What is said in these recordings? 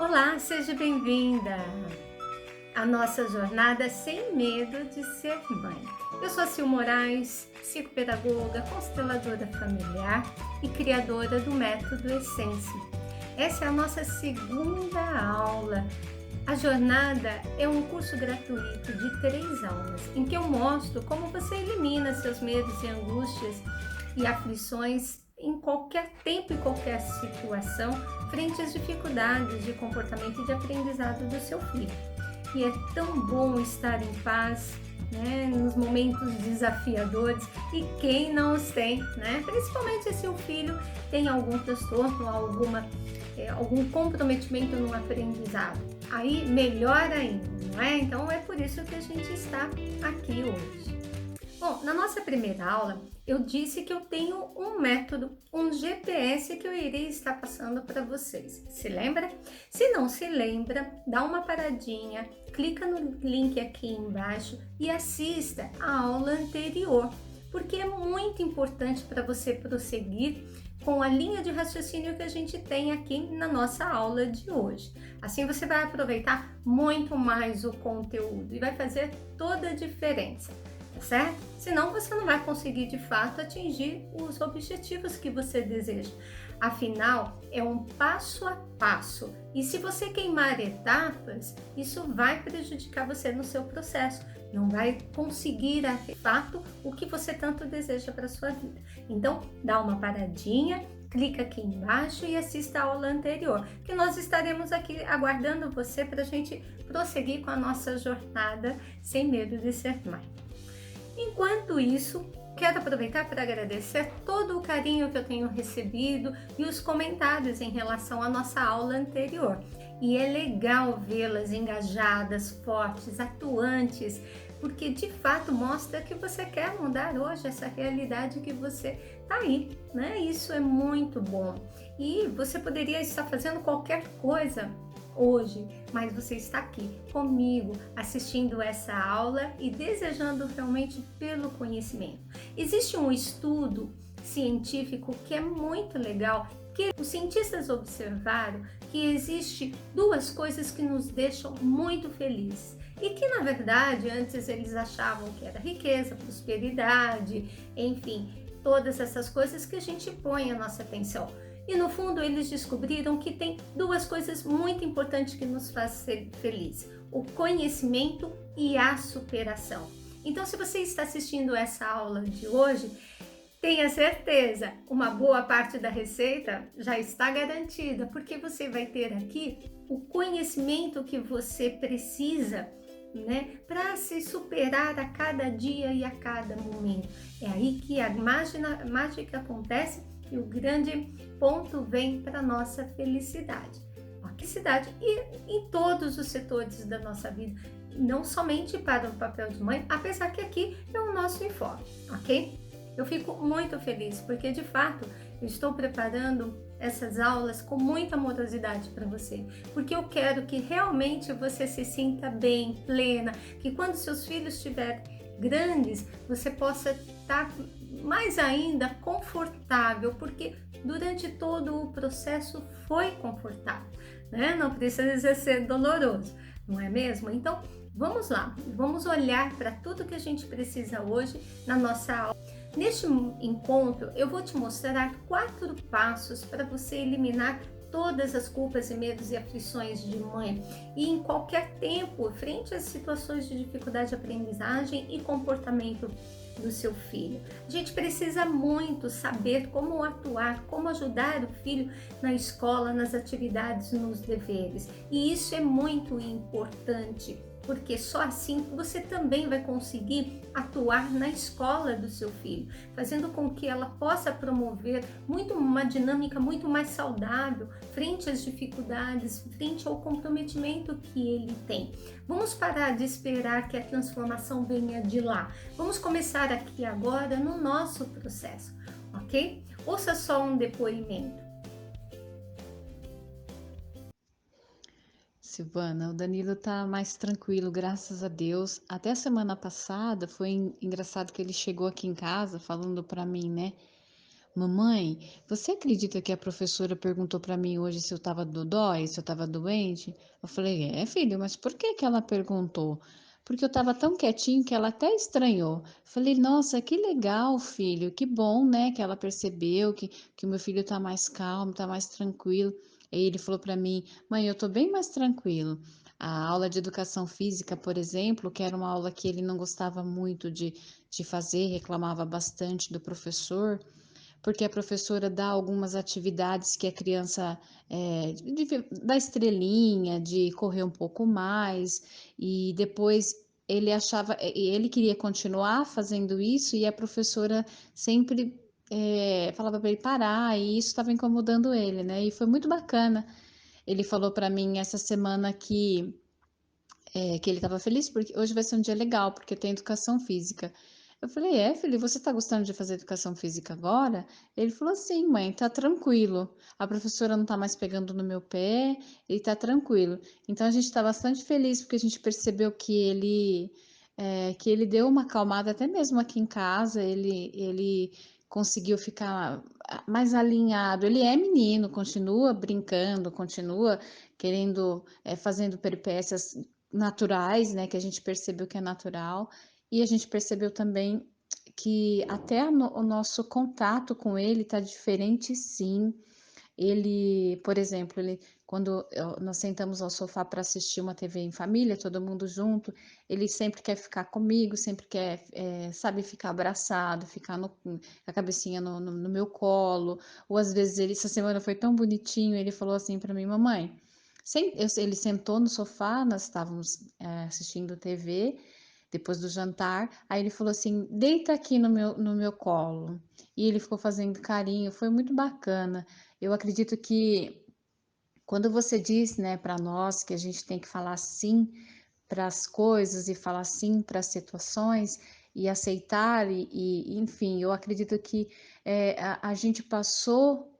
Olá, seja bem-vinda à nossa jornada sem medo de ser mãe. Eu sou a Sil Moraes, psicopedagoga, consteladora familiar e criadora do método Essência. Essa é a nossa segunda aula. A jornada é um curso gratuito de 3 aulas, em que eu mostro como você elimina seus medos e angústias e aflições em qualquer tempo e qualquer situação, frente às dificuldades de comportamento e de aprendizado do seu filho. E é tão bom estar em paz, né, nos momentos desafiadores, e quem não os tem, né? Principalmente se o filho tem algum transtorno, algum comprometimento no aprendizado. Aí melhor ainda, não é? Então é por isso que a gente está aqui hoje. Bom, na nossa primeira aula, eu disse que eu tenho um método, um GPS que eu irei estar passando para vocês. Se lembra? Se não se lembra, dá uma paradinha, clica no link aqui embaixo e assista a aula anterior, porque é muito importante para você prosseguir com a linha de raciocínio que a gente tem aqui na nossa aula de hoje. Assim você vai aproveitar muito mais o conteúdo e vai fazer toda a diferença, tá certo? Senão você não vai conseguir de fato atingir os objetivos que você deseja. Afinal, é um passo a passo. E se você queimar etapas, isso vai prejudicar você no seu processo. Não vai conseguir, de fato, o que você tanto deseja para a sua vida. Então, dá uma paradinha, clica aqui embaixo e assista a aula anterior, que nós estaremos aqui aguardando você para a gente prosseguir com a nossa jornada sem medo de ser mãe. Enquanto isso, quero aproveitar para agradecer todo o carinho que eu tenho recebido e os comentários em relação à nossa aula anterior. E é legal vê-las engajadas, fortes, atuantes, porque de fato mostra que você quer mudar hoje essa realidade que você está aí, né? Isso é muito bom. E você poderia estar fazendo qualquer coisa hoje, mas você está aqui comigo assistindo essa aula e desejando realmente pelo conhecimento. Existe um estudo científico que é muito legal, que os cientistas observaram que existe duas coisas que nos deixam muito felizes e que na verdade antes eles achavam que era riqueza, prosperidade, enfim, todas essas coisas que a gente põe a nossa atenção. E no fundo eles descobriram que tem duas coisas muito importantes que nos fazem ser felizes: o conhecimento e a superação. Então, se você está assistindo essa aula de hoje, tenha certeza, uma boa parte da receita já está garantida, porque você vai ter aqui o conhecimento que você precisa, né, para se superar a cada dia e a cada momento. É aí que a mágica acontece e o grande ponto vem para a nossa felicidade. A felicidade e em todos os setores da nossa vida, não somente para o papel de mãe, apesar que aqui é o nosso enfoque, ok? Eu fico muito feliz porque de fato eu estou preparando essas aulas com muita amorosidade para você, porque eu quero que realmente você se sinta bem, plena, que quando seus filhos estiverem grandes, você possa estar mais ainda confortável, porque durante todo o processo foi confortável, né? Não precisa ser doloroso, não é mesmo? Então, vamos lá, vamos olhar para tudo que a gente precisa hoje na nossa aula. Neste encontro, eu vou te mostrar 4 passos para você eliminar todas as culpas e medos e aflições de mãe e em qualquer tempo, frente às situações de dificuldade de aprendizagem e comportamento do seu filho. A gente precisa muito saber como atuar, como ajudar o filho na escola, nas atividades, nos deveres. E isso é muito importante, porque só assim você também vai conseguir atuar na escola do seu filho, fazendo com que ela possa promover uma dinâmica muito mais saudável frente às dificuldades, frente ao comprometimento que ele tem. Vamos parar de esperar que a transformação venha de lá. Vamos começar aqui agora no nosso processo, ok? Ouça só um depoimento. Silvana, o Danilo tá mais tranquilo, graças a Deus. Até a semana passada foi engraçado que ele chegou aqui em casa falando para mim, né? Mamãe, você acredita que a professora perguntou para mim hoje se eu estava dodói, se eu estava doente? Eu falei, filho, mas por que que ela perguntou? Porque eu estava tão quietinho que ela até estranhou. Falei, nossa, que legal, filho, que bom, né, que ela percebeu que o meu filho está mais calmo, está mais tranquilo. Aí ele falou para mim, mãe, eu estou bem mais tranquilo. A aula de educação física, por exemplo, que era uma aula que ele não gostava muito de fazer, reclamava bastante do professor, porque a professora dá algumas atividades que a criança dá estrelinha, de correr um pouco mais, e depois ele queria continuar fazendo isso, e a professora sempre falava para ele parar, e isso estava incomodando ele, né? E foi muito bacana. Ele falou para mim essa semana que ele estava feliz porque hoje vai ser um dia legal, porque tem educação física. Eu falei, filho, você está gostando de fazer educação física agora? Ele falou, sim, mãe, tá tranquilo. A professora não tá mais pegando no meu pé, ele tá tranquilo. Então a gente está bastante feliz porque a gente percebeu que ele deu uma acalmada até mesmo aqui em casa, ele conseguiu ficar mais alinhado. Ele é menino, continua brincando, continua querendo, fazendo peripécias naturais, né, que a gente percebeu que é natural, e a gente percebeu também que até o nosso contato com ele está diferente, sim. Ele, por exemplo, quando nós sentamos ao sofá para assistir uma TV em família, todo mundo junto, ele sempre quer ficar comigo, sempre quer, sabe, ficar abraçado, ficar com a cabecinha no meu colo, ou às vezes essa semana foi tão bonitinho, ele falou assim para mim, mamãe, ele sentou no sofá, nós estávamos assistindo TV, depois do jantar, aí ele falou assim, deita aqui no meu colo, e ele ficou fazendo carinho, foi muito bacana. Eu acredito que quando você diz, né, para nós que a gente tem que falar sim para as coisas e falar sim para as situações e aceitar enfim, eu acredito que a gente passou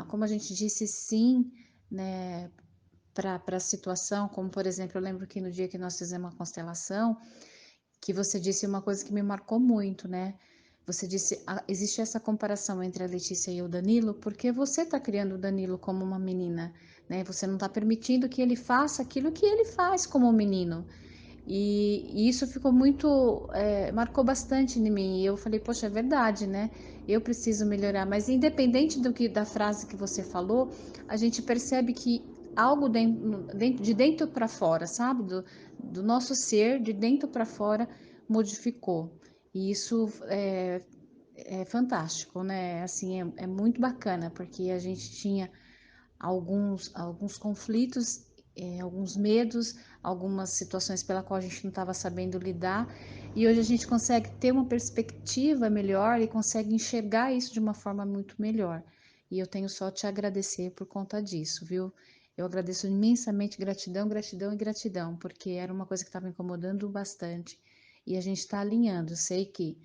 como a gente disse sim, né, para a situação, como por exemplo, eu lembro que no dia que nós fizemos uma constelação, que você disse uma coisa que me marcou muito, né? Você disse, existe essa comparação entre a Letícia e o Danilo, porque você está criando o Danilo como uma menina, né? Você não está permitindo que ele faça aquilo que ele faz como um menino. E isso ficou muito, marcou bastante em mim. E eu falei, poxa, é verdade, né? Eu preciso melhorar. Mas independente da frase que você falou, a gente percebe que algo de dentro para fora, sabe? Do nosso ser, de dentro para fora, modificou. E isso é fantástico, né? Assim, é muito bacana, porque a gente tinha alguns conflitos, alguns medos, algumas situações pela qual a gente não estava sabendo lidar, e hoje a gente consegue ter uma perspectiva melhor e consegue enxergar isso de uma forma muito melhor. E eu tenho só te agradecer por conta disso, viu? Eu agradeço imensamente, gratidão, gratidão e gratidão, porque era uma coisa que estava incomodando bastante e a gente está alinhando. Sei que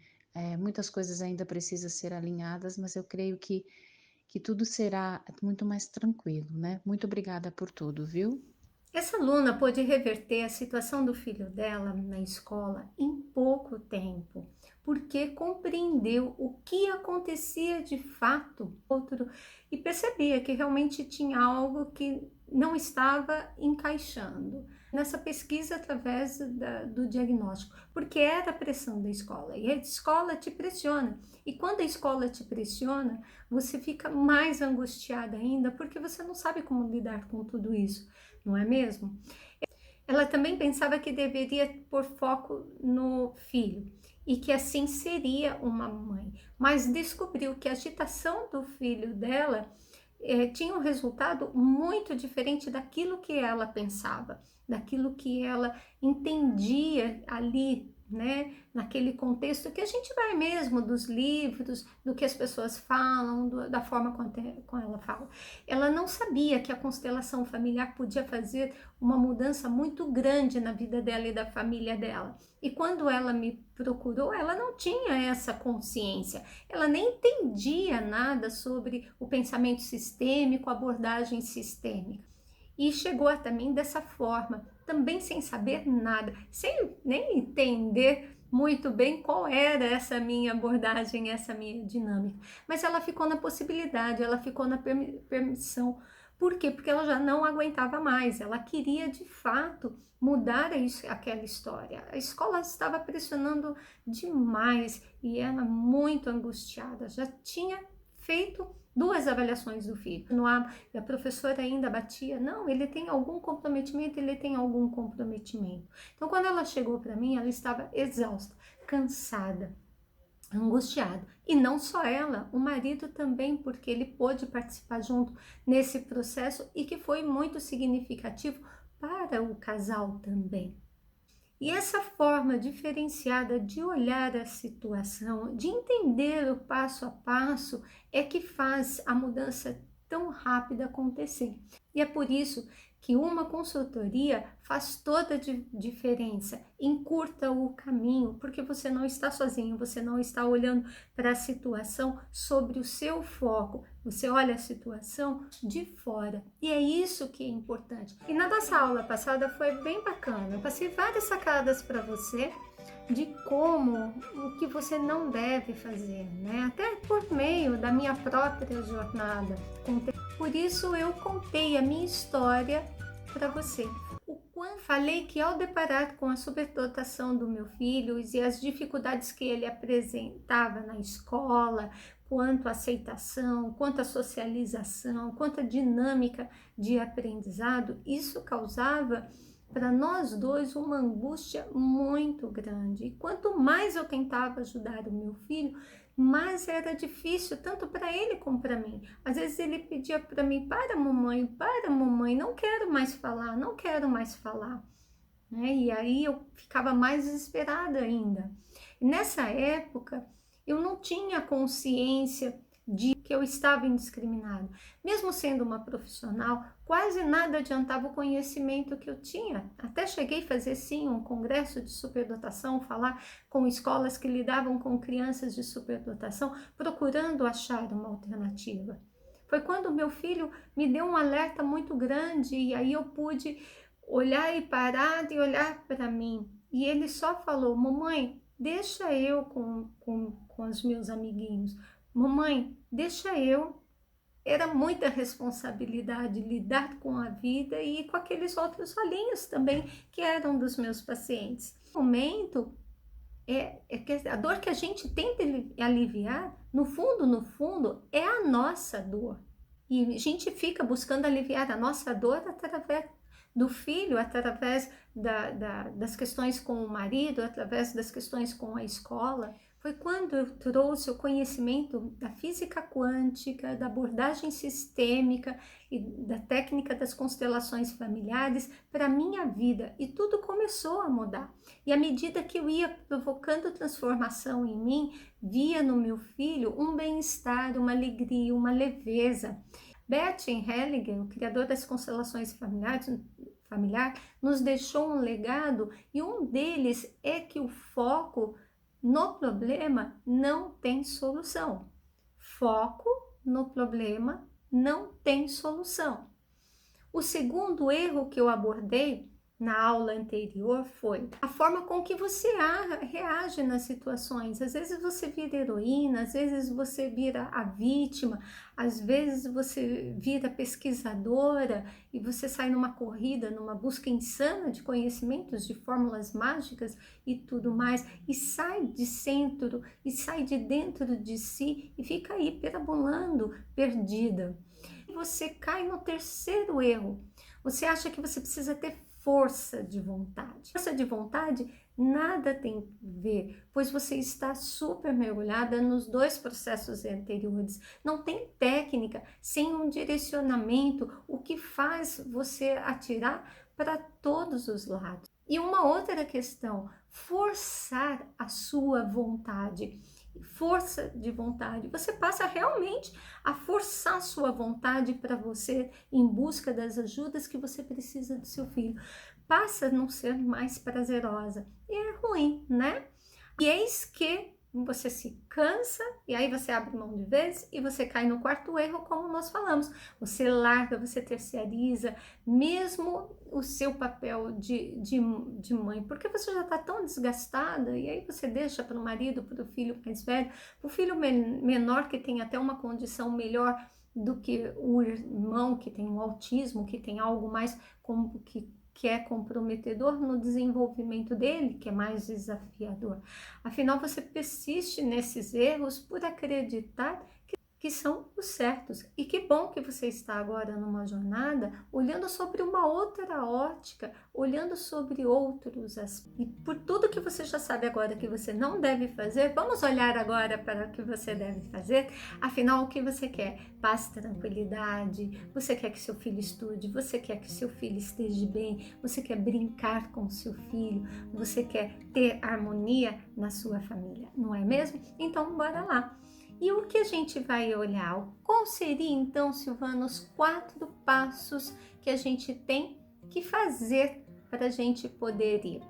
muitas coisas ainda precisam ser alinhadas, mas eu creio que tudo será muito mais tranquilo, né? Muito obrigada por tudo, viu? Essa aluna pôde reverter a situação do filho dela na escola em pouco tempo, porque compreendeu o que acontecia de fato outro e percebia que realmente tinha algo que não estava encaixando nessa pesquisa através do diagnóstico, porque era a pressão da escola e a escola te pressiona. E quando a escola te pressiona, você fica mais angustiada ainda porque você não sabe como lidar com tudo isso, não é mesmo? Ela também pensava que deveria pôr foco no filho e que assim seria uma mãe, mas descobriu que a agitação do filho dela tinha um resultado muito diferente daquilo que ela pensava, daquilo que ela entendia ali, né, naquele contexto que a gente vai mesmo dos livros, do que as pessoas falam, da forma como ela fala. Ela não sabia que a constelação familiar podia fazer uma mudança muito grande na vida dela e da família dela. E quando ela me procurou, ela não tinha essa consciência, ela nem entendia nada sobre o pensamento sistêmico, a abordagem sistêmica. E chegou até mim dessa forma, também sem saber nada, sem nem entender muito bem qual era essa minha abordagem, essa minha dinâmica. Mas ela ficou na possibilidade, ela ficou na permissão. Por quê? Porque ela já não aguentava mais, ela queria de fato mudar aquela história. A escola estava pressionando demais e ela muito angustiada, já tinha feito 2 avaliações do filho. E a professora ainda batia, não, ele tem algum comprometimento, ele tem algum comprometimento. Então, quando ela chegou para mim, ela estava exausta, cansada, angustiada. E não só ela, o marido também, porque ele pôde participar junto nesse processo e que foi muito significativo para o casal também. E essa forma diferenciada de olhar a situação, de entender o passo a passo, é que faz a mudança tão rápida acontecer. E é por isso que uma consultoria faz toda a diferença, encurta o caminho, porque você não está sozinho, você não está olhando para a situação sobre o seu foco, você olha a situação de fora. E é isso que é importante. E na nossa aula passada foi bem bacana, eu passei várias sacadas para você de como, o que você não deve fazer, né? Até por meio da minha própria jornada. Por isso eu contei a minha história para você. Falei que ao deparar com a superdotação do meu filho e as dificuldades que ele apresentava na escola, quanto à aceitação, quanto à socialização, quanto à dinâmica de aprendizado, isso causava para nós dois uma angústia muito grande. E quanto mais eu tentava ajudar o meu filho, mais era difícil, tanto para ele como para mim. Às vezes ele pedia para mim, para mamãe, não quero mais falar, não quero mais falar. Né? E aí eu ficava mais desesperada ainda. E nessa época, eu não tinha consciência de que eu estava indiscriminada. Mesmo sendo uma profissional, quase nada adiantava o conhecimento que eu tinha. Até cheguei a fazer, sim, um congresso de superdotação, falar com escolas que lidavam com crianças de superdotação, procurando achar uma alternativa. Foi quando meu filho me deu um alerta muito grande e aí eu pude olhar e parar e olhar para mim. E ele só falou, mamãe, deixa eu com os meus amiguinhos. Mamãe, deixa eu. Era muita responsabilidade lidar com a vida e com aqueles outros olhinhos também que eram dos meus pacientes. No momento, que a dor que a gente tenta aliviar, no fundo, é a nossa dor. E a gente fica buscando aliviar a nossa dor através do filho, através das questões com o marido, através das questões com a escola. Foi quando eu trouxe o conhecimento da física quântica, da abordagem sistêmica e da técnica das constelações familiares para a minha vida. E tudo começou a mudar. E à medida que eu ia provocando transformação em mim, via no meu filho um bem-estar, uma alegria, uma leveza. Bert Hellinger, o criador das constelações familiar, nos deixou um legado e um deles é que o foco no problema não tem solução. Foco no problema não tem solução. O segundo erro que eu abordei na aula anterior foi a forma com que você reage nas situações. Às vezes você vira heroína, às vezes você vira a vítima, às vezes você vira pesquisadora e você sai numa corrida, numa busca insana de conhecimentos, de fórmulas mágicas e tudo mais, e sai de centro, e sai de dentro de si e fica aí perambulando, perdida. E você cai no terceiro erro. Você acha que você precisa ter força de vontade. Força de vontade nada tem a ver, pois você está super mergulhada nos 2 processos anteriores. Não tem técnica sem um direcionamento, o que faz você atirar para todos os lados. E uma outra questão, forçar a sua vontade. Força de vontade, você passa realmente a forçar a sua vontade para você em busca das ajudas que você precisa do seu filho, passa a não ser mais prazerosa e é ruim, né? E eis que você se cansa e aí você abre mão de vez e você cai no quarto erro, como nós falamos. Você larga, você terceiriza, mesmo o seu papel de mãe, porque você já está tão desgastada e aí você deixa para o marido, para o filho mais velho, para o filho menor que tem até uma condição melhor do que o irmão que tem um autismo, que tem algo mais como que é comprometedor no desenvolvimento dele, que é mais desafiador. Afinal, você persiste nesses erros por acreditar que são os certos. E que bom que você está agora numa jornada olhando sobre uma outra ótica, olhando sobre outros aspectos. E por tudo que você já sabe agora que você não deve fazer, vamos olhar agora para o que você deve fazer. Afinal, o que você quer? Paz, tranquilidade, você quer que seu filho estude, você quer que seu filho esteja bem, você quer brincar com seu filho, você quer ter harmonia na sua família, não é mesmo? Então, bora lá. E o que a gente vai olhar? Qual seria então, Silvana, os 4 passos que a gente tem que fazer para a gente poder ir?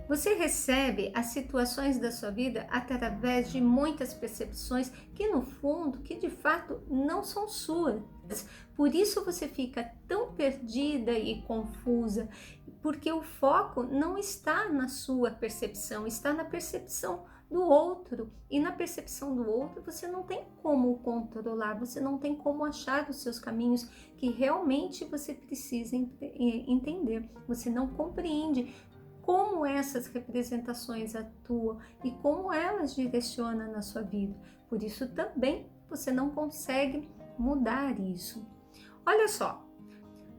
Você recebe as situações da sua vida através de muitas percepções que no fundo, que de fato não são suas. Por isso você fica tão perdida e confusa, porque o foco não está na sua percepção, está na percepção do outro, e na percepção do outro você não tem como controlar, você não tem como achar os seus caminhos que realmente você precisa entender, você não compreende como essas representações atuam e como elas direcionam na sua vida, por isso também você não consegue mudar isso. Olha só,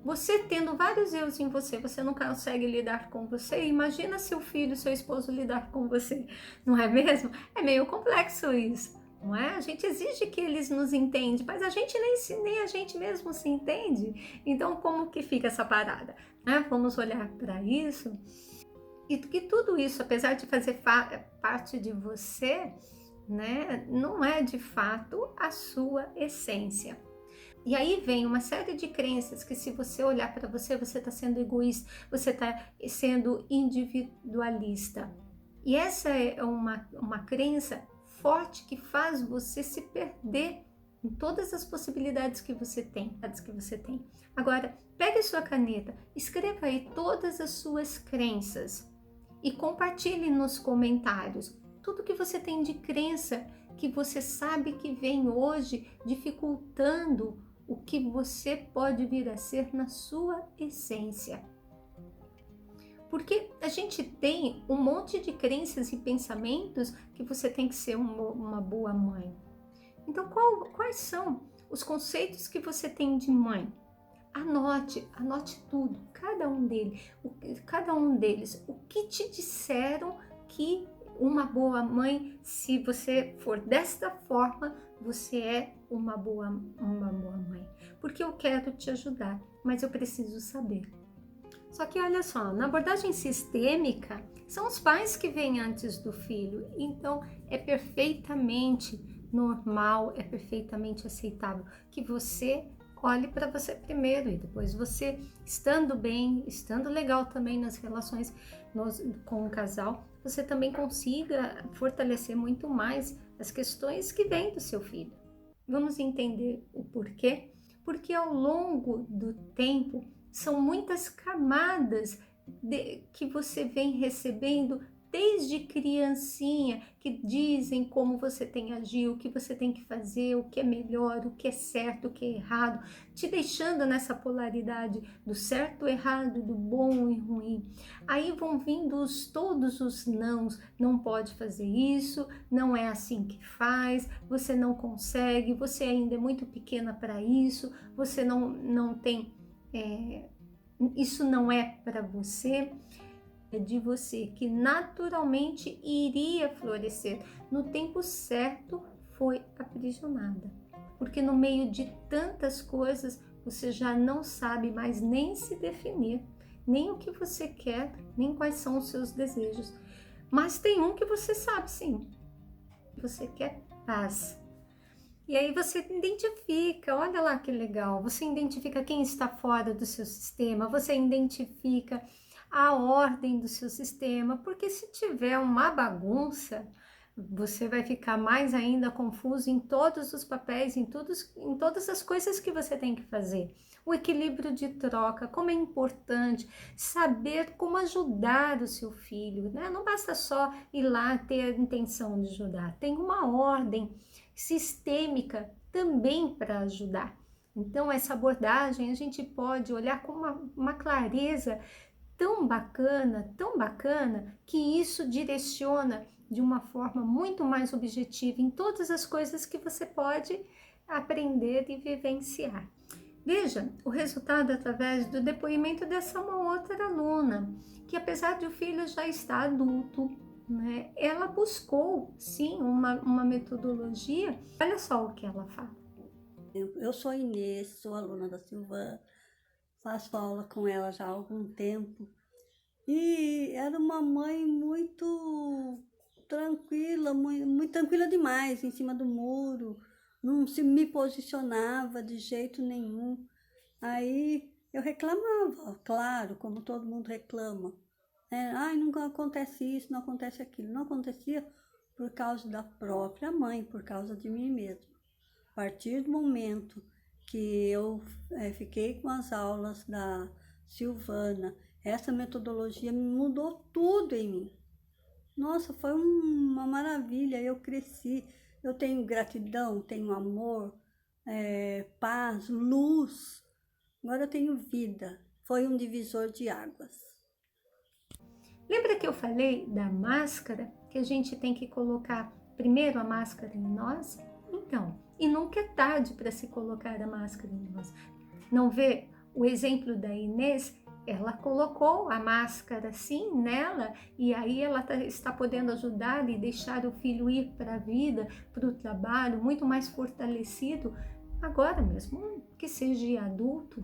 você tendo vários erros em você, você não consegue lidar com você, imagina seu filho, seu esposo lidar com você, não é mesmo? É meio complexo isso, não é? A gente exige que eles nos entendam, mas a gente nem a gente mesmo se entende, então como que fica essa parada? Né? Vamos olhar para isso, e que tudo isso, apesar de fazer parte de você, né, não é de fato a sua essência. E aí vem uma série de crenças que se você olhar para você, você está sendo egoísta, você está sendo individualista. E essa é uma crença forte que faz você se perder em todas as possibilidades que você tem. Agora, pegue sua caneta, escreva aí todas as suas crenças e compartilhe nos comentários tudo que você tem de crença que você sabe que vem hoje dificultando o que você pode vir a ser na sua essência. Porque a gente tem um monte de crenças e pensamentos que você tem que ser uma boa mãe. Então, quais são os conceitos que você tem de mãe? Anote tudo, cada um deles. O que te disseram que uma boa mãe, se você for desta forma, você é uma boa mãe. Porque eu quero te ajudar, mas eu preciso saber. Só que olha só, na abordagem sistêmica, são os pais que vêm antes do filho. Então, é perfeitamente normal, é perfeitamente aceitável que você olhe para você primeiro e depois você, estando bem, estando legal também nas relações com o casal, você também consiga fortalecer muito mais as questões que vêm do seu filho. Vamos entender o porquê? Porque ao longo do tempo, são muitas camadas que você vem recebendo desde criancinha, que dizem como você tem que agir, o que você tem que fazer, o que é melhor, o que é certo, o que é errado, te deixando nessa polaridade do certo, errado, do bom e ruim. Aí vão vindo todos os nãos, não pode fazer isso, não é assim que faz, você não consegue, você ainda é muito pequena para isso, você não tem, isso não é para você. De você que naturalmente iria florescer, no tempo certo foi aprisionada, porque no meio de tantas coisas você já não sabe mais nem se definir, nem o que você quer, nem quais são os seus desejos, mas tem um que você sabe sim, você quer paz. E aí você identifica, olha lá que legal, você identifica quem está fora do seu sistema, você identifica a ordem do seu sistema, porque se tiver uma bagunça, Você vai ficar mais ainda confuso em todos os papéis, em todas as coisas que você tem que fazer. O equilíbrio de troca, como é importante saber como ajudar o seu filho, né? Não basta só ir lá ter a intenção de ajudar, tem uma ordem sistêmica também para ajudar. Então, essa abordagem a gente pode olhar com uma clareza tão bacana, que isso direciona de uma forma muito mais objetiva em todas as coisas que você pode aprender e vivenciar. Veja o resultado através do depoimento dessa uma outra aluna, que apesar de o filho já estar adulto, né, ela buscou sim uma metodologia. Olha só o que ela fala. Eu sou Inês, sou aluna da Silvana, faço aula com ela já há algum tempo. E era uma mãe muito tranquila, muito tranquila demais, em cima do muro, não se me posicionava de jeito nenhum. Aí eu reclamava, claro, como todo mundo reclama. Ai, nunca acontece isso, não acontece aquilo. Não acontecia por causa da própria mãe, por causa de mim mesma. A partir do momento que eu fiquei com as aulas da Silvana, essa metodologia mudou tudo em mim. Nossa, foi uma maravilha, eu cresci, eu tenho gratidão, tenho amor, paz, luz, agora eu tenho vida. Foi um divisor de águas. Lembra que eu falei da máscara, que a gente tem que colocar primeiro a máscara em nós? Então, e nunca é tarde para se colocar a máscara em nós. Não vê o exemplo da Inês? Ela colocou a máscara sim nela e aí ela está podendo ajudar e deixar o filho ir para a vida, para o trabalho, muito mais fortalecido agora mesmo, que seja adulto.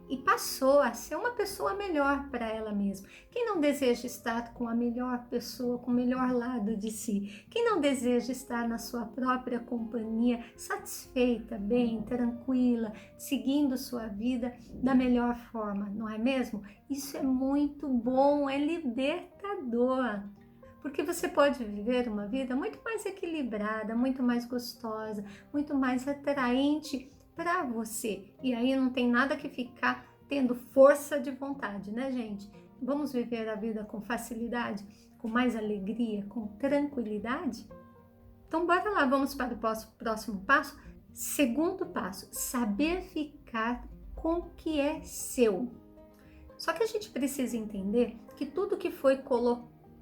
E passou a ser uma pessoa melhor para ela mesma. Quem não deseja estar com a melhor pessoa, com o melhor lado de si? Quem não deseja estar na sua própria companhia, satisfeita, bem, tranquila, seguindo sua vida da melhor forma, não é mesmo? Isso é muito bom, é libertador. Porque você pode viver uma vida muito mais equilibrada, muito mais gostosa, muito mais atraente para você. E aí não tem nada que ficar tendo força de vontade, né, gente? Vamos viver a vida com facilidade, com mais alegria, com tranquilidade? Então, bora lá, vamos para o próximo passo. Segundo passo, saber ficar com o que é seu. Só que a gente precisa entender que tudo que foi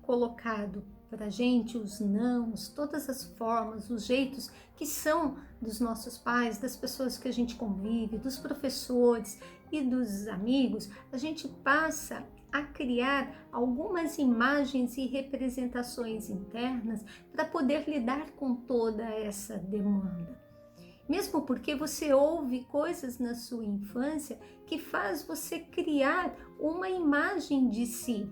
colocado para a gente, os nãos, todas as formas, os jeitos que são dos nossos pais, das pessoas que a gente convive, dos professores e dos amigos, a gente passa a criar algumas imagens e representações internas para poder lidar com toda essa demanda. Mesmo porque você ouve coisas na sua infância que faz você criar uma imagem de si.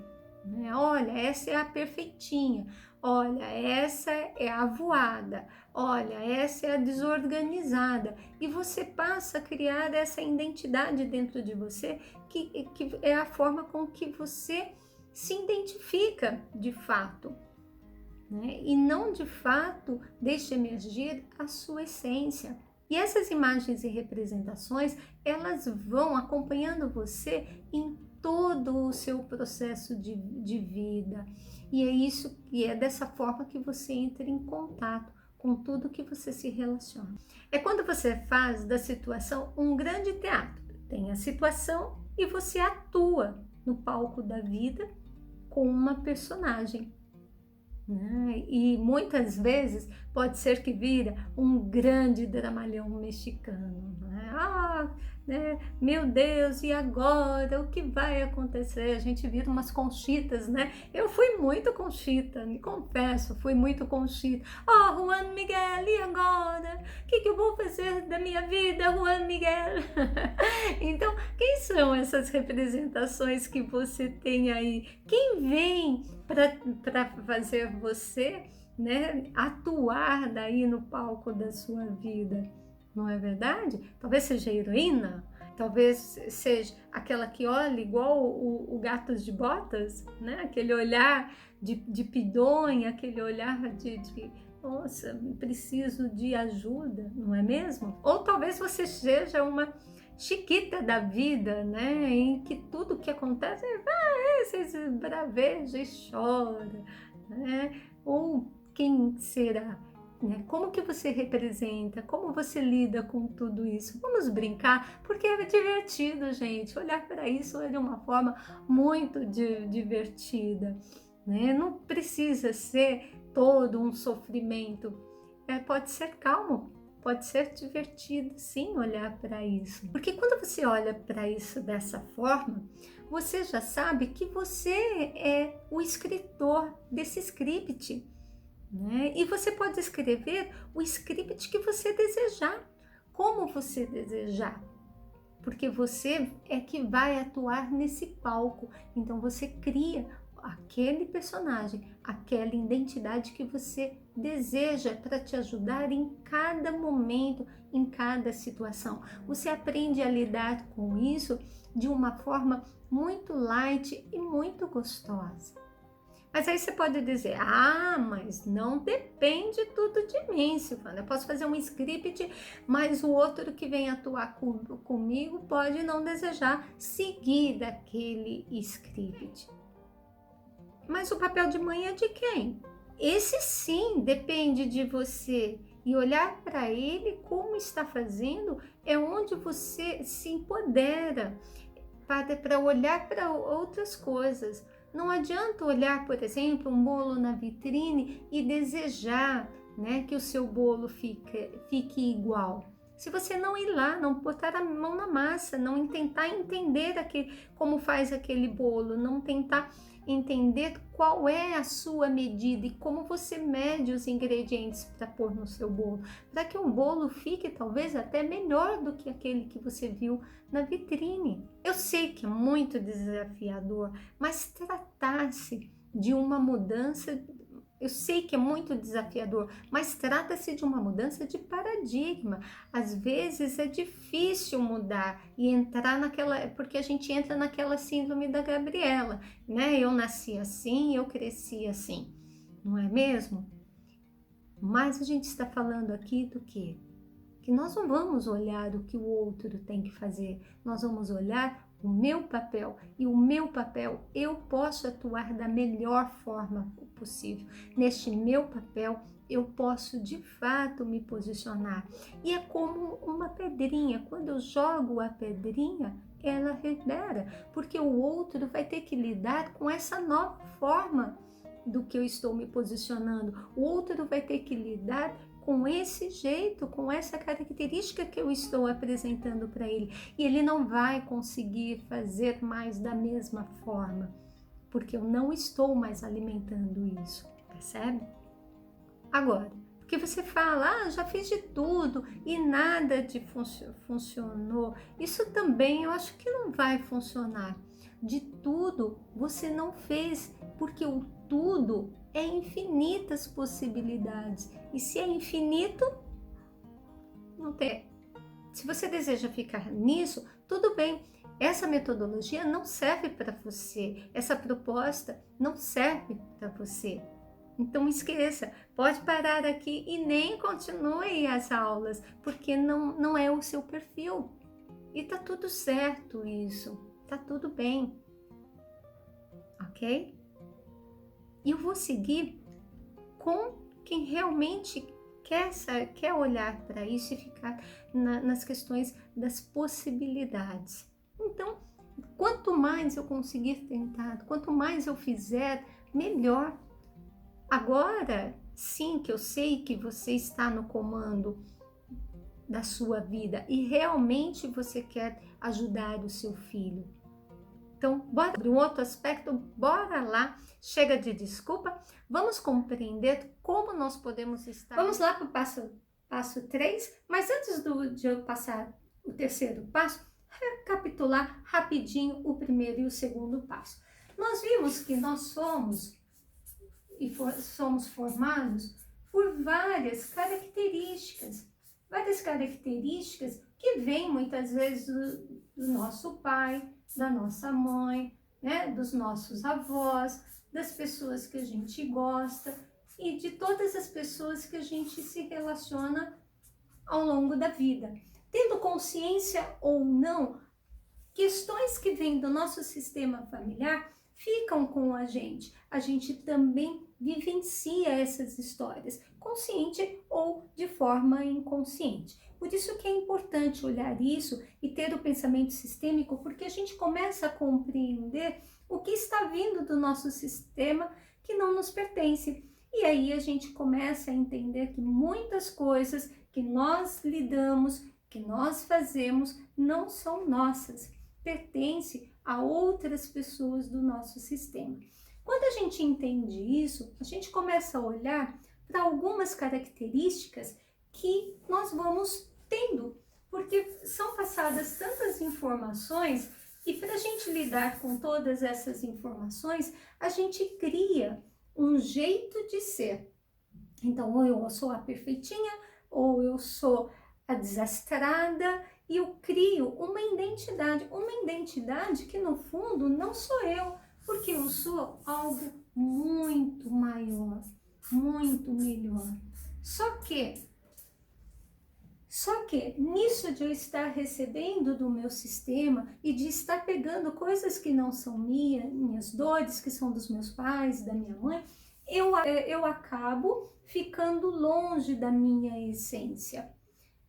Olha, essa é a perfeitinha, olha, essa é a voada, olha, essa é a desorganizada. E você passa a criar essa identidade dentro de você, que é a forma com que você se identifica de fato, né? E não de fato deixa emergir a sua essência. E essas imagens e representações, elas vão acompanhando você em todo o seu processo de vida. E é isso, e é dessa forma que você entra em contato com tudo que você se relaciona. É quando você faz da situação um grande teatro. Tem a situação e você atua no palco da vida com uma personagem. E muitas vezes pode ser que vira um grande dramalhão mexicano. Meu Deus, e agora? O que vai acontecer? A gente vira umas conchitas, né? Eu fui muito conchita, me confesso, fui muito conchita. Oh, Juan Miguel, e agora? O que eu vou fazer da minha vida, Juan Miguel? Então, quem são essas representações que você tem aí? Quem vem para fazer você, né, atuar daí no palco da sua vida? Não é verdade? Talvez seja heroína, talvez seja aquela que olha igual o gato de botas, né? Aquele olhar de pidonha, aquele olhar de nossa, preciso de ajuda, não é mesmo? Ou talvez você seja uma chiquita da vida, né? Em que tudo que acontece, você braveja e chora, né? Ou quem será? Né? Como que você representa? Como você lida com tudo isso? Vamos brincar, porque é divertido, gente. Olhar para isso é de uma forma muito divertida, né? Não precisa ser todo um sofrimento. Pode ser calmo, pode ser divertido, sim, olhar para isso. Porque quando você olha para isso dessa forma, você já sabe que você é o escritor desse script, né? E você pode escrever o script que você desejar, como você desejar, porque você é que vai atuar nesse palco. Então você cria aquele personagem, aquela identidade que você deseja para te ajudar em cada momento, em cada situação. Você aprende a lidar com isso de uma forma muito light e muito gostosa. Mas aí você pode dizer, mas não depende tudo de mim, Silvana. Eu posso fazer um script, mas o outro que vem atuar comigo pode não desejar seguir daquele script. Mas o papel de mãe é de quem? Esse sim depende de você. E olhar para ele como está fazendo é onde você se empodera para olhar para outras coisas. Não adianta olhar, por exemplo, um bolo na vitrine e desejar, né, que o seu bolo fique igual. Se você não ir lá, não botar a mão na massa, não tentar entender como faz aquele bolo, não tentar entender qual é a sua medida e como você mede os ingredientes para pôr no seu bolo, para que um bolo fique talvez até melhor do que aquele que você viu na vitrine. Eu sei que é muito desafiador, mas tratar-se de uma mudança, eu sei que é muito desafiador, mas trata-se de uma mudança de paradigma. Às vezes é difícil mudar e entrar porque a gente entra naquela síndrome da Gabriela, né? Eu nasci assim, eu cresci assim, não é mesmo? Mas a gente está falando aqui do quê? Que nós não vamos olhar o que o outro tem que fazer, nós vamos olhar o meu papel, e o meu papel eu posso atuar da melhor forma possível. Neste meu papel eu posso de fato me posicionar. E é como uma pedrinha, quando eu jogo a pedrinha, ela libera, porque o outro vai ter que lidar com essa nova forma do que eu estou me posicionando. O outro vai ter que lidar com esse jeito, com essa característica que eu estou apresentando para ele. E ele não vai conseguir fazer mais da mesma forma, porque eu não estou mais alimentando isso, percebe? Agora, porque você fala, já fiz de tudo e nada funcionou. Isso também eu acho que não vai funcionar. De tudo você não fez, porque o tudo é infinitas possibilidades. E se é infinito, não tem. Se você deseja ficar nisso, tudo bem. Essa metodologia não serve para você. Essa proposta não serve para você. Então esqueça, pode parar aqui e nem continue as aulas, porque não é o seu perfil. E tá tudo certo isso, tá tudo bem. Ok? E eu vou seguir com quem realmente quer olhar para isso e ficar nas questões das possibilidades. Então, quanto mais eu conseguir tentar, quanto mais eu fizer, melhor. Agora, sim, que eu sei que você está no comando da sua vida e realmente você quer ajudar o seu filho. Então, bora para um outro aspecto, bora lá, chega de desculpa, vamos compreender como nós podemos estar. Vamos lá para o passo 3, mas antes de eu passar o terceiro passo, recapitular rapidinho o primeiro e o segundo passo. Nós vimos que nós somos formados por várias características que vêm muitas vezes do nosso pai, da nossa mãe, né, dos nossos avós, das pessoas que a gente gosta e de todas as pessoas que a gente se relaciona ao longo da vida. Tendo consciência ou não, questões que vêm do nosso sistema familiar ficam com a gente. A gente também vivencia essas histórias, consciente ou de forma inconsciente. Por isso que é importante olhar isso e ter o pensamento sistêmico, porque a gente começa a compreender o que está vindo do nosso sistema que não nos pertence. E aí a gente começa a entender que muitas coisas que nós lidamos, que nós fazemos, não são nossas, pertence a outras pessoas do nosso sistema. Quando a gente entende isso, a gente começa a olhar para algumas características que nós vamos tendo, porque são passadas tantas informações e para a gente lidar com todas essas informações, a gente cria um jeito de ser. Então, ou eu sou a perfeitinha, ou eu sou a desastrada, e eu crio uma identidade que no fundo não sou eu, porque eu sou algo muito maior, muito melhor. Só que nisso de eu estar recebendo do meu sistema e de estar pegando coisas que não são minhas dores, que são dos meus pais, da minha mãe, eu acabo ficando longe da minha essência,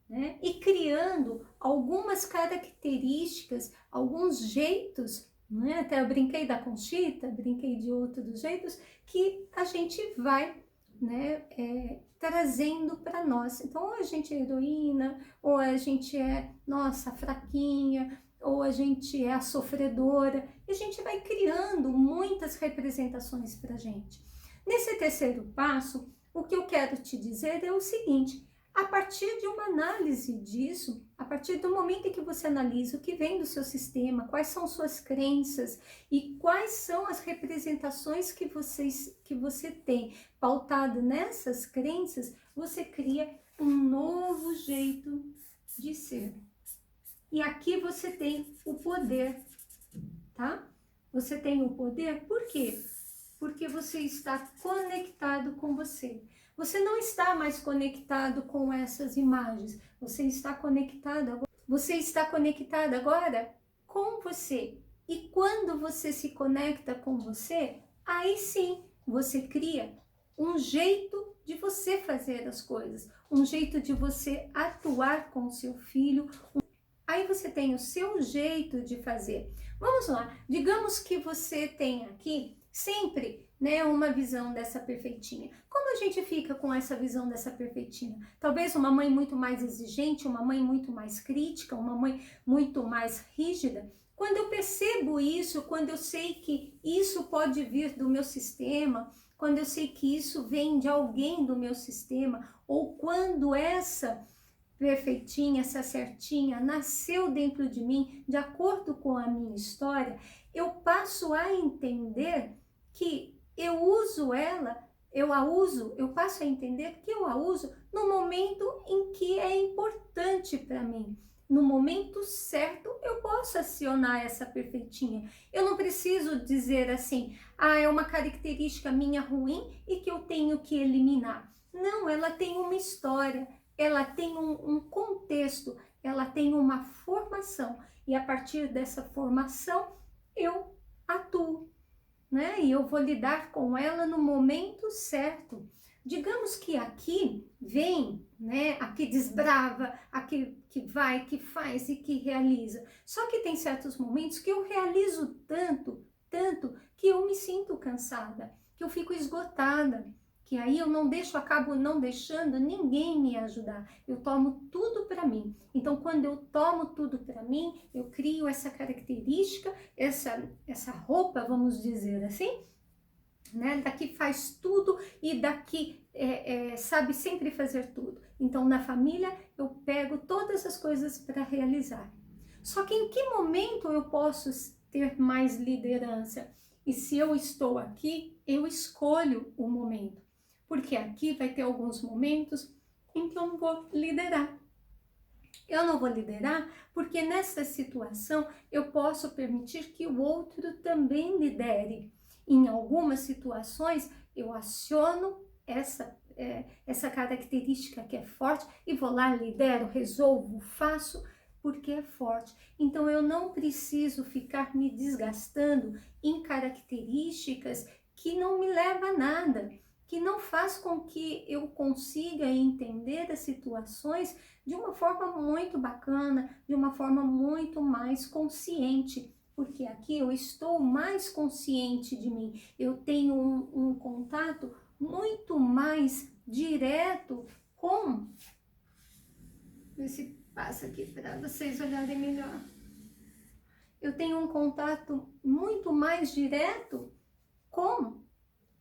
né? E criando algumas características, alguns jeitos, né? Até eu brinquei da Conchita, brinquei de outros jeitos, que a gente vai, né, trazendo para nós. Então, ou a gente é heroína, ou a gente é, nossa, fraquinha, ou a gente é a sofredora, e a gente vai criando muitas representações para a gente. Nesse terceiro passo, o que eu quero te dizer é o seguinte: a partir de uma análise disso, a partir do momento em que você analisa o que vem do seu sistema, quais são suas crenças e quais são as representações que você tem pautado nessas crenças, você cria um novo jeito de ser. E aqui você tem o poder, tá? Você tem o poder, por quê? Porque você está conectado com você. Você não está mais conectado com essas imagens. Você está conectado agora com você. E quando você se conecta com você, aí sim você cria um jeito de você fazer as coisas, um jeito de você atuar com o seu filho. Aí você tem o seu jeito de fazer. Vamos lá, digamos que você tem aqui sempre, né, uma visão dessa perfeitinha. Como a gente fica com essa visão dessa perfeitinha? Talvez uma mãe muito mais exigente, uma mãe muito mais crítica, uma mãe muito mais rígida. Quando eu percebo isso, quando eu sei que isso pode vir do meu sistema, quando eu sei que isso vem de alguém do meu sistema, ou quando essa perfeitinha, essa certinha, nasceu dentro de mim, de acordo com a minha história, eu passo a entender que eu passo a entender que eu a uso no momento em que é importante para mim. No momento certo, eu posso acionar essa perfeitinha. Eu não preciso dizer assim, é uma característica minha ruim e que eu tenho que eliminar. Não, ela tem uma história, ela tem um contexto, ela tem uma formação. E a partir dessa formação, eu atuo, né? E eu vou lidar com ela no momento certo. Digamos que aqui vem, né? Aqui desbrava, aqui que vai, que faz e que realiza. Só que tem certos momentos que eu realizo tanto que eu me sinto cansada, que eu fico esgotada, que aí eu acabo não deixando ninguém me ajudar. Eu tomo tudo para mim. Então, quando eu tomo tudo para mim, eu crio essa característica, essa roupa, vamos dizer assim, né? Daqui faz tudo e daqui sabe sempre fazer tudo. Então, na família, eu pego todas as coisas para realizar. Só que em que momento eu posso ter mais liderança? E se eu estou aqui, eu escolho o momento. Porque aqui vai ter alguns momentos em que eu não vou liderar. Eu não vou liderar porque nessa situação eu posso permitir que o outro também lidere. Em algumas situações eu aciono essa característica que é forte e vou lá, lidero, resolvo, faço porque é forte. Então eu não preciso ficar me desgastando em características que não me levam a nada, que não faz com que eu consiga entender as situações de uma forma muito bacana, de uma forma muito mais consciente, porque aqui eu estou mais consciente de mim, eu tenho um contato muito mais direto com... Vê se passa aqui para vocês olharem melhor. Eu tenho um contato muito mais direto com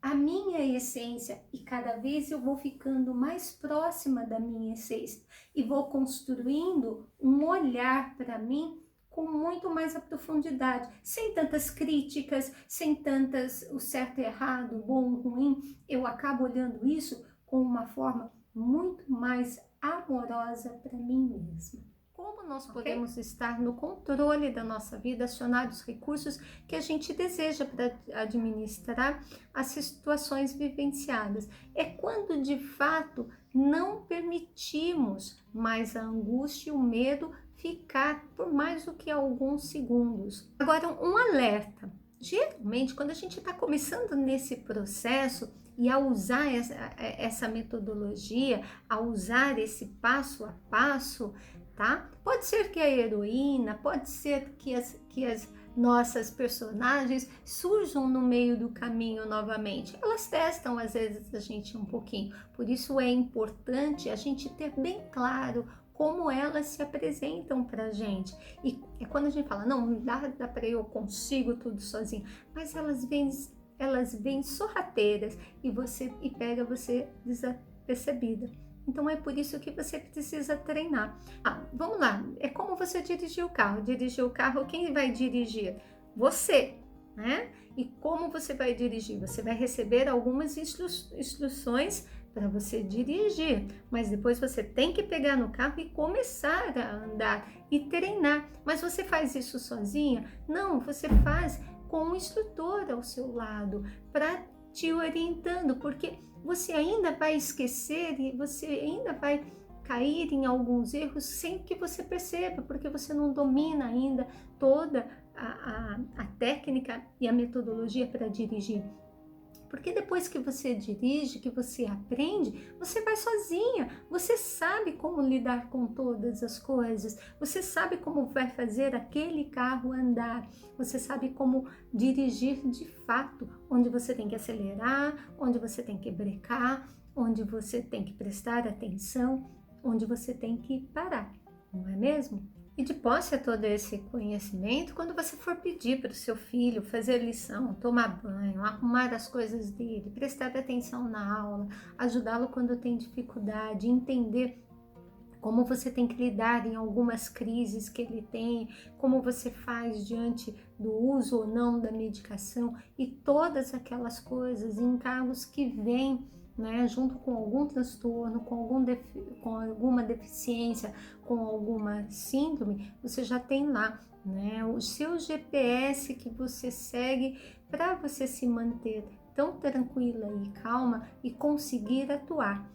a minha essência e cada vez eu vou ficando mais próxima da minha essência e vou construindo um olhar para mim com muito mais a profundidade, sem tantas críticas, sem tantas o certo e errado, o bom, o ruim. Eu acabo olhando isso com uma forma muito mais amorosa para mim mesma. Como nós podemos estar no controle da nossa vida, acionar os recursos que a gente deseja para administrar as situações vivenciadas? É quando de fato não permitimos mais a angústia e o medo ficar por mais do que alguns segundos. Agora, um alerta. Geralmente, quando a gente está começando nesse processo e a usar essa metodologia, a usar esse passo a passo, tá? Pode ser que a heroína, pode ser que as nossas personagens surjam no meio do caminho novamente. Elas testam às vezes a gente um pouquinho. Por isso é importante a gente ter bem claro como elas se apresentam pra gente. E é quando a gente fala, não dá para eu consigo tudo sozinho, mas elas vêm sorrateiras e pega você desapercebida. Então é por isso que você precisa treinar. Vamos lá, é como você dirigir o carro. Dirigir o carro, quem vai dirigir? Você, né? E como você vai dirigir? Você vai receber algumas instruções para você dirigir, mas depois você tem que pegar no carro e começar a andar e treinar. Mas você faz isso sozinha? Não, você faz com um instrutor ao seu lado para te orientando, porque você ainda vai esquecer e você ainda vai cair em alguns erros sem que você perceba, porque você não domina ainda toda a técnica e a metodologia para dirigir. Porque depois que você dirige, que você aprende, você vai sozinha, você sabe como lidar com todas as coisas, você sabe como vai fazer aquele carro andar, você sabe como dirigir de fato, onde você tem que acelerar, onde você tem que brecar, onde você tem que prestar atenção, onde você tem que parar, não é mesmo? E de posse a todo esse conhecimento, quando você for pedir para o seu filho fazer lição, tomar banho, arrumar as coisas dele, prestar atenção na aula, ajudá-lo quando tem dificuldade, entender como você tem que lidar em algumas crises que ele tem, como você faz diante do uso ou não da medicação e todas aquelas coisas, encargos que vêm, né, junto com algum transtorno, com alguma deficiência, com alguma síndrome, você já tem lá, né, o seu GPS que você segue para você se manter tão tranquila e calma e conseguir atuar.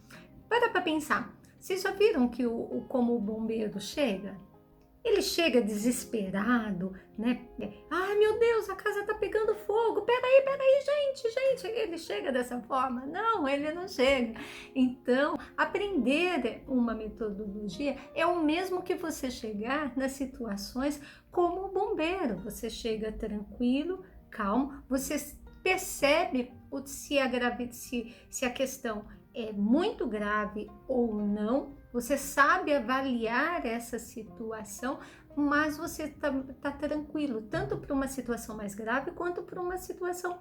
Para pensar, vocês já viram que como o bombeiro chega? Ele chega desesperado, né? Ai, meu Deus, a casa tá pegando fogo. Peraí, gente. Ele chega dessa forma? Não, ele não chega. Então, aprender uma metodologia é o mesmo que você chegar nas situações como o bombeiro. Você chega tranquilo, calmo, você percebe se a questão é muito grave ou não, você sabe avaliar essa situação, mas você tá tranquilo, tanto para uma situação mais grave quanto para uma situação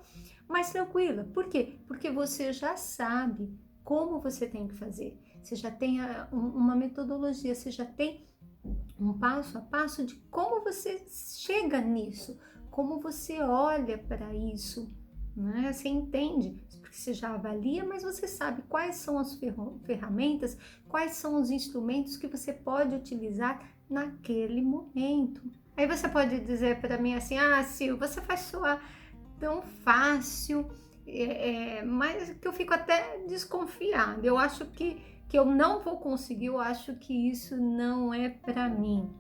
mais tranquila. Por quê? Porque você já sabe como você tem que fazer, você já tem uma metodologia, você já tem um passo a passo de como você chega nisso, como você olha para isso, né? Você entende, porque você já avalia, mas você sabe quais são as ferramentas, quais são os instrumentos que você pode utilizar naquele momento. Aí você pode dizer para mim assim, Sil, você faz soar tão fácil, mas que eu fico até desconfiada. Eu acho que eu não vou conseguir, eu acho que isso não é para mim,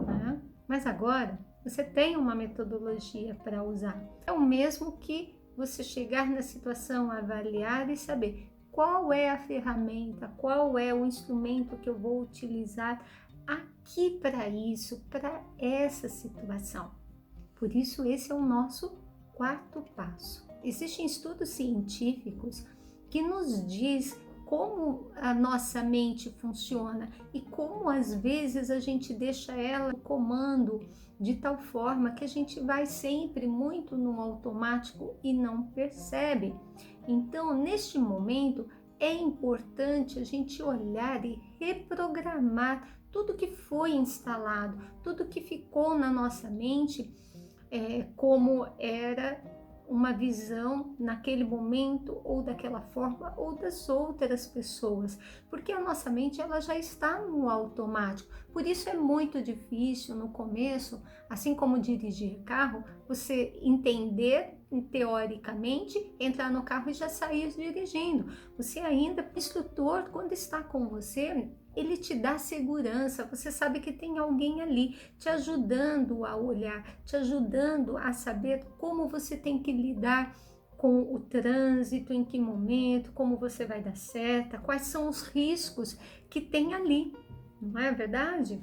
né? Mas agora você tem uma metodologia para usar. É o mesmo que você chegar na situação, avaliar e saber qual é a ferramenta, qual é o instrumento que eu vou utilizar aqui para isso, para essa situação. Por isso, esse é o nosso quarto passo. Existem estudos científicos que nos diz como a nossa mente funciona e como às vezes a gente deixa ela no comando de tal forma que a gente vai sempre muito no automático e não percebe. Então, neste momento, é importante a gente olhar e reprogramar tudo que foi instalado, tudo que ficou na nossa mente, como era uma visão naquele momento ou daquela forma ou das outras pessoas, porque a nossa mente ela já está no automático. Por isso é muito difícil no começo, assim como dirigir carro, você entender teoricamente, entrar no carro e já sair dirigindo. Você ainda, o instrutor, quando está com você, ele te dá segurança, você sabe que tem alguém ali te ajudando a olhar, te ajudando a saber como você tem que lidar com o trânsito, em que momento, como você vai dar seta, quais são os riscos que tem ali, não é verdade?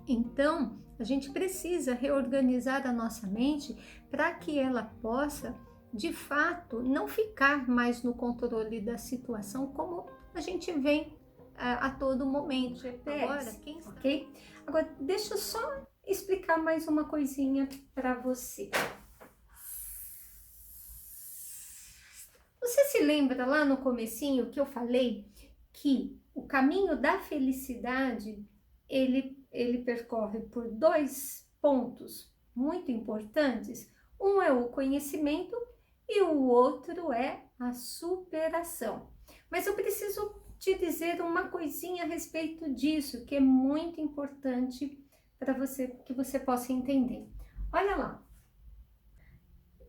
Então, a gente precisa reorganizar a nossa mente para que ela possa, de fato, não ficar mais no controle da situação como a gente vem a todo momento. GPS, ok? Agora, deixa eu só explicar mais uma coisinha para você. Você se lembra lá no comecinho que eu falei que o caminho da felicidade, ele percorre por 2 pontos muito importantes. Um é o conhecimento e o outro é a superação. Mas eu preciso te dizer uma coisinha a respeito disso, que é muito importante para você, que você possa entender. Olha lá.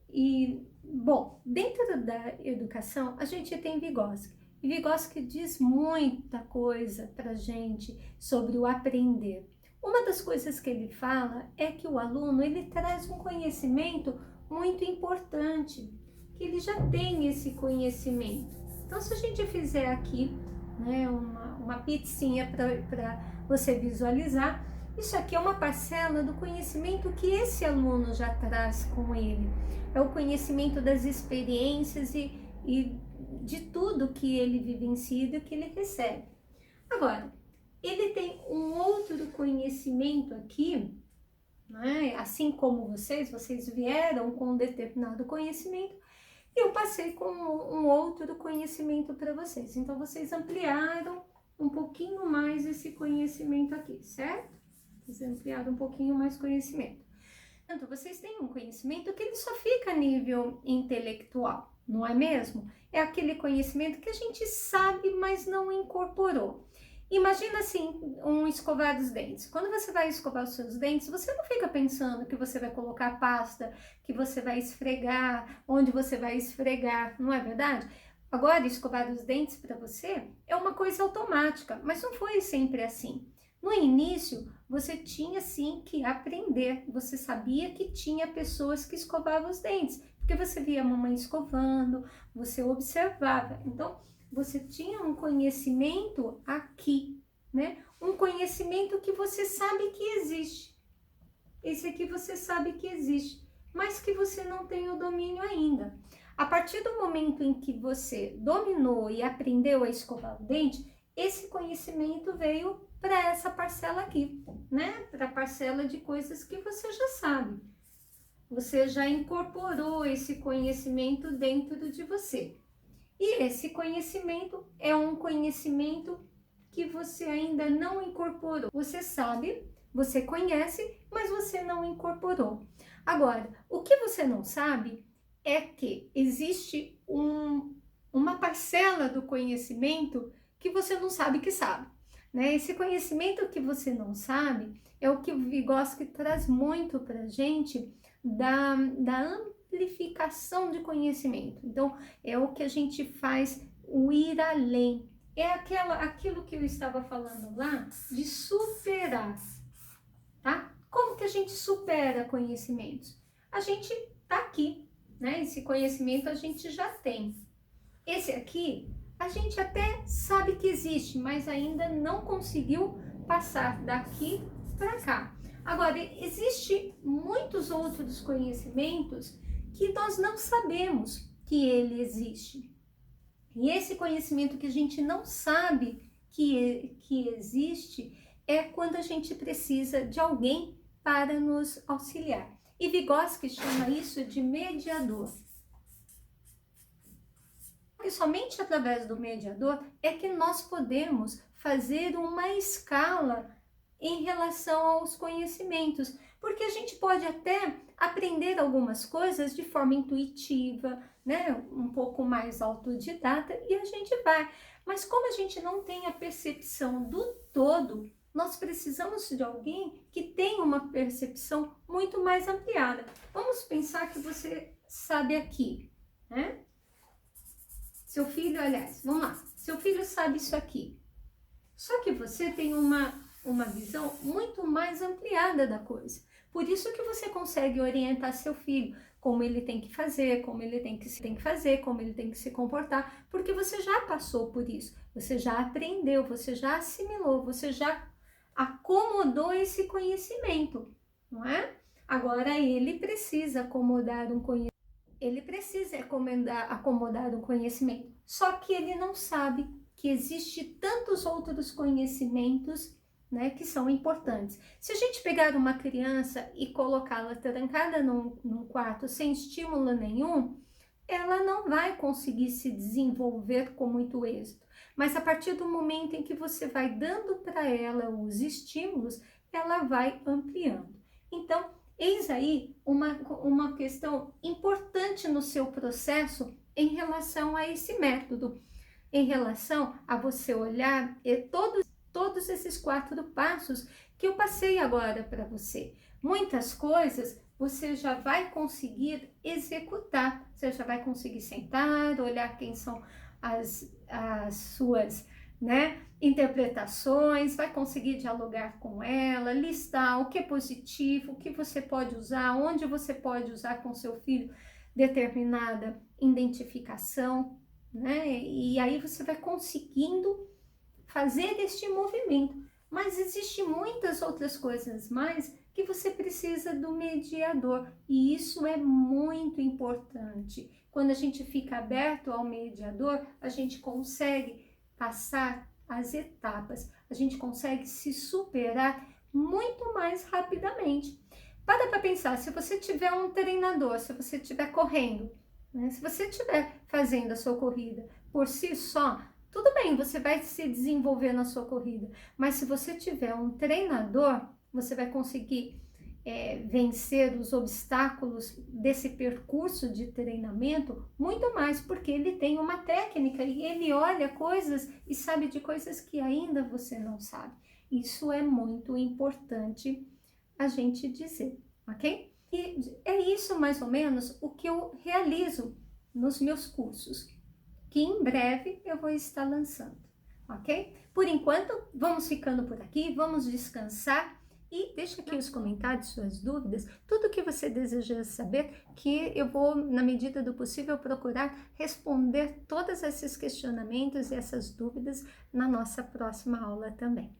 E, bom, dentro da educação, a gente tem Vygotsky. E Vygotsky diz muita coisa para gente sobre o aprender. Uma das coisas que ele fala é que o aluno, ele traz um conhecimento muito importante, que ele já tem esse conhecimento. Então, se a gente fizer aqui, né, uma pizzinha para você visualizar, isso aqui é uma parcela do conhecimento que esse aluno já traz com ele. É o conhecimento das experiências e de tudo que ele vivencia e que ele recebe. Agora, ele tem um outro conhecimento aqui, né? Assim como vocês vieram com um determinado conhecimento, e eu passei com um outro conhecimento para vocês. Então, vocês ampliaram um pouquinho mais esse conhecimento aqui, certo? Vocês ampliaram um pouquinho mais conhecimento. Portanto, vocês têm um conhecimento que ele só fica a nível intelectual, não é mesmo? É aquele conhecimento que a gente sabe, mas não incorporou. Imagina assim, um escovar dos dentes. Quando você vai escovar os seus dentes, você não fica pensando que você vai colocar pasta, que você vai esfregar, onde você vai esfregar, não é verdade? Agora, escovar os dentes para você é uma coisa automática, mas não foi sempre assim. No início, você tinha sim que aprender. Você sabia que tinha pessoas que escovavam os dentes, porque você via a mamãe escovando, você observava. Então, você tinha um conhecimento aqui, né? Um conhecimento que você sabe que existe. Esse aqui você sabe que existe, mas que você não tem o domínio ainda. A partir do momento em que você dominou e aprendeu a escovar o dente, esse conhecimento veio para essa parcela aqui, né? Para a parcela de coisas que você já sabe. Você já incorporou esse conhecimento dentro de você. E esse conhecimento é um conhecimento que você ainda não incorporou. Você sabe, você conhece, mas você não incorporou. Agora, o que você não sabe é que existe uma parcela do conhecimento que você não sabe que sabe, né? Esse conhecimento que você não sabe é o que o Vygotsky traz muito para a gente da amplificação de conhecimento. Então, é o que a gente faz, o ir além. É aquilo que eu estava falando lá, de superar, tá? Como que a gente supera conhecimentos? A gente tá aqui, né? Esse conhecimento a gente já tem. Esse aqui, a gente até sabe que existe, mas ainda não conseguiu passar daqui para cá. Agora, existe muitos outros conhecimentos que nós não sabemos que ele existe. E esse conhecimento que a gente não sabe que existe é quando a gente precisa de alguém para nos auxiliar. E Vygotsky chama isso de mediador. E somente através do mediador é que nós podemos fazer uma escala em relação aos conhecimentos, porque a gente pode até aprender algumas coisas de forma intuitiva, né, um pouco mais autodidata, e a gente vai. Mas como a gente não tem a percepção do todo, nós precisamos de alguém que tenha uma percepção muito mais ampliada. Vamos pensar que você sabe aqui, né? Seu filho, aliás, vamos lá, seu filho sabe isso aqui. Só que você tem uma visão muito mais ampliada da coisa. Por isso que você consegue orientar seu filho, como ele tem que fazer, como ele tem que fazer, como ele tem que se comportar, porque você já passou por isso, você já aprendeu, você já assimilou, você já acomodou esse conhecimento, não é? Agora ele precisa acomodar um conhecimento. Ele precisa acomodar um conhecimento, só que ele não sabe que existe tantos outros conhecimentos, né, que são importantes. Se a gente pegar uma criança e colocá-la trancada num quarto sem estímulo nenhum, ela não vai conseguir se desenvolver com muito êxito. Mas a partir do momento em que você vai dando para ela os estímulos, ela vai ampliando. Então, eis aí uma questão importante no seu processo em relação a esse método, em relação a você olhar todos esses 4 passos que eu passei agora para você. Muitas coisas você já vai conseguir executar, você já vai conseguir sentar, olhar quem são as suas, né, interpretações, vai conseguir dialogar com ela, listar o que é positivo, o que você pode usar, onde você pode usar com seu filho determinada identificação, né? E aí você vai conseguindo fazer este movimento. Mas existem muitas outras coisas mais que você precisa do mediador, e isso é muito importante. Quando a gente fica aberto ao mediador, a gente consegue passar as etapas, a gente consegue se superar muito mais rapidamente. Para pensar, se você tiver um treinador, se você estiver correndo, né? Se você estiver fazendo a sua corrida por si só, tudo bem, você vai se desenvolver na sua corrida, mas se você tiver um treinador, você vai conseguir vencer os obstáculos desse percurso de treinamento muito mais, porque ele tem uma técnica e ele olha coisas e sabe de coisas que ainda você não sabe. Isso é muito importante a gente dizer, ok? E é isso mais ou menos o que eu realizo nos meus cursos, que em breve eu vou estar lançando, ok? Por enquanto, vamos ficando por aqui, vamos descansar e deixa aqui os comentários, suas dúvidas, tudo que você deseja saber, que eu vou, na medida do possível, procurar responder todos esses questionamentos e essas dúvidas na nossa próxima aula também.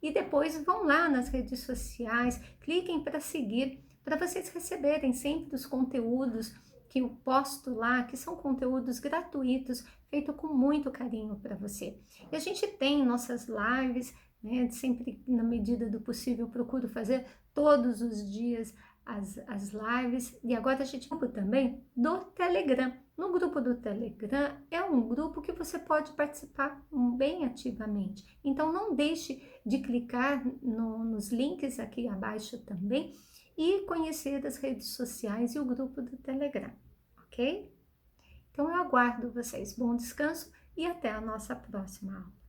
E depois vão lá nas redes sociais, cliquem para seguir, para vocês receberem sempre os conteúdos que eu posto lá, que são conteúdos gratuitos, feito com muito carinho para você. E a gente tem nossas lives, né? Sempre, na medida do possível, procuro fazer todos os dias as lives. E agora a gente tem também do Telegram. No grupo do Telegram é um grupo que você pode participar bem ativamente. Então não deixe de clicar nos links aqui abaixo também e conhecer as redes sociais e o grupo do Telegram, ok? Então eu aguardo vocês. Bom descanso e até a nossa próxima aula.